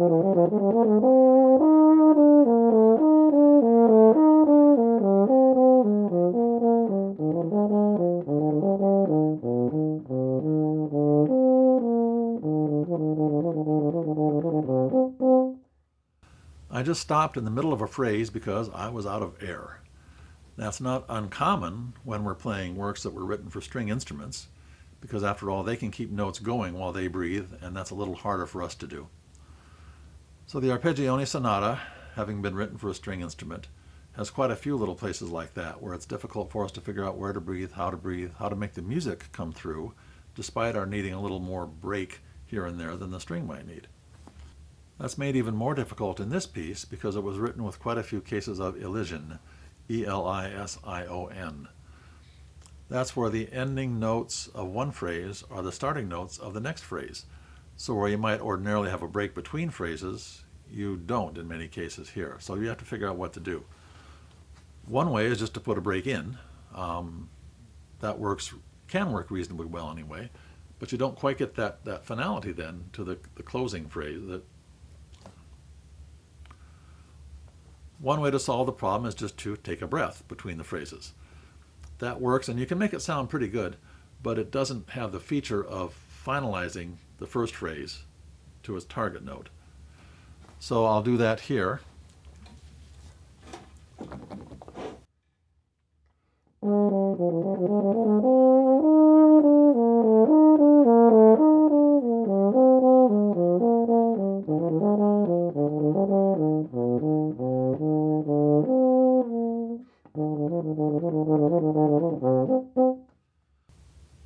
I just stopped in the middle of a phrase because I was out of air. That's not uncommon when we're playing works that were written for string instruments, because after all, they can keep notes going while they breathe, and that's a little harder for us to do. So the Arpeggione Sonata, having been written for a string instrument, has quite a few little places like that where it's difficult for us to figure out where to breathe, how to make the music come through, despite our needing a little more break here and there than the string might need. That's made even more difficult in this piece because it was written with quite a few cases of elision, E-L-I-S-I-O-N. That's where the ending notes of one phrase are the starting notes of the next phrase. So where you might ordinarily have a break between phrases, you don't in many cases here. So you have to figure out what to do. One way is just to put a break in. That can work reasonably well anyway, but you don't quite get that finality then to the closing phrase. One way to solve the problem is just to take a breath between the phrases. That works, and you can make it sound pretty good, but it doesn't have the feature of finalizing the first phrase to its target note. So I'll do that here.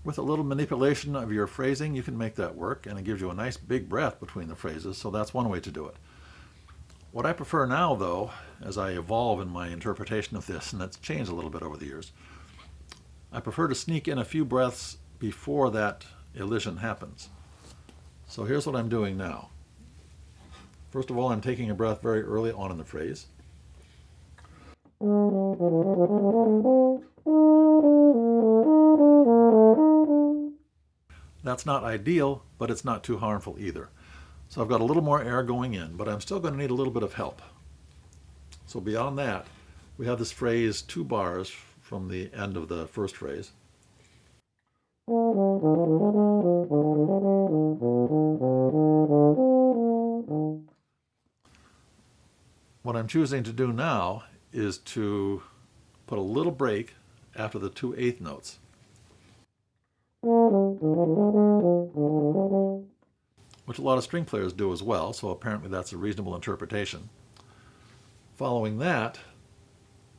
With a little manipulation of your phrasing, you can make that work, and it gives you a nice big breath between the phrases, so that's one way to do it. What I prefer now, though, as I evolve in my interpretation of this, and that's changed a little bit over the years, I prefer to sneak in a few breaths before that elision happens. So here's what I'm doing now. First of all, I'm taking a breath very early on in the phrase. That's not ideal, but it's not too harmful either. So I've got a little more air going in, but I'm still going to need a little bit of help. So beyond that, we have this phrase 2 bars from the end of the first phrase. What I'm choosing to do now is to put a little break after the 2 eighth notes. Which a lot of string players do as well, so apparently that's a reasonable interpretation. Following that,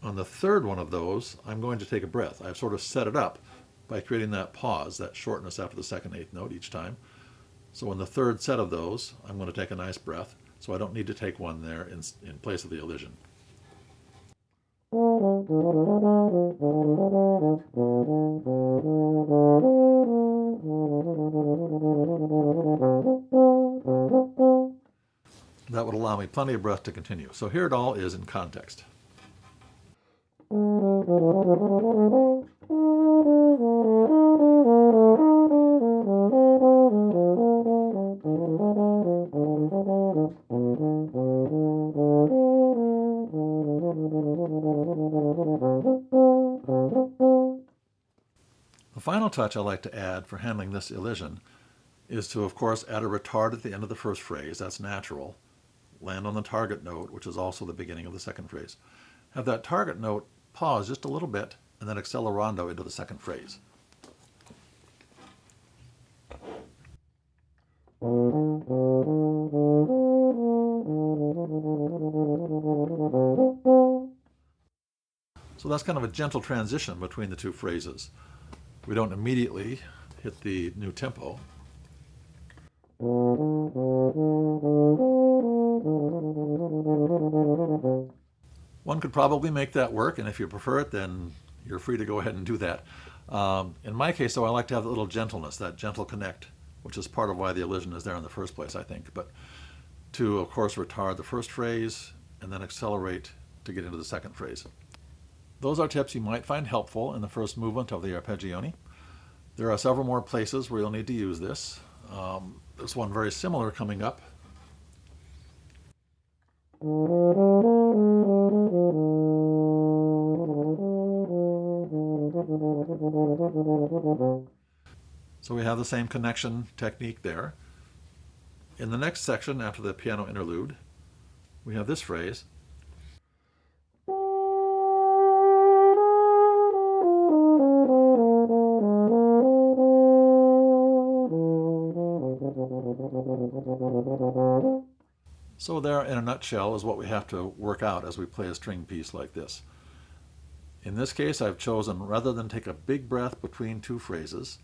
on the third one of those, I'm going to take a breath. I've sort of set it up by creating that pause, that shortness after the second eighth note each time. So in the third set of those, I'm going to take a nice breath, so I don't need to take one there in place of the elision. That would allow me plenty of breath to continue. So here it all is in context. The final touch I like to add for handling this elision is to, of course, add a retard at the end of the first phrase. That's natural. Land on the target note, which is also the beginning of the second phrase. Have that target note pause just a little bit, and then accelerando into the second phrase. So that's kind of a gentle transition between the two phrases. We don't immediately hit the new tempo. One could probably make that work, and if you prefer it, then you're free to go ahead and do that. In my case, though, I like to have a little gentleness, that gentle connect, which is part of why the elision is there in the first place, I think. But to, of course, retard the first phrase and then accelerate to get into the second phrase. Those are tips you might find helpful in the first movement of the Arpeggione. There are several more places where you'll need to use this. There's one very similar coming up So we have the same connection technique there. In the next section, after the piano interlude, we have this phrase. So there, in a nutshell, is what we have to work out as we play a string piece like this. In this case, I've chosen, rather than take a big breath between two phrases,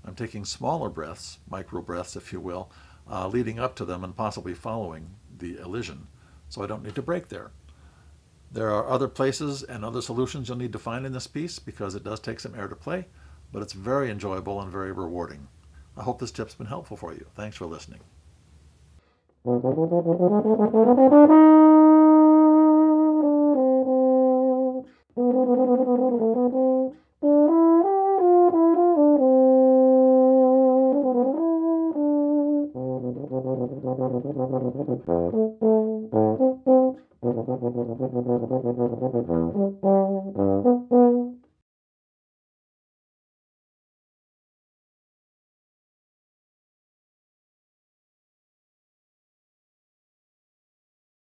I'm taking smaller breaths, micro breaths if you will, leading up to them and possibly following the elision, so I don't need to break there. There are other places and other solutions you'll need to find in this piece because it does take some air to play, but it's very enjoyable and very rewarding. I hope this tip's been helpful for you. Thanks for listening.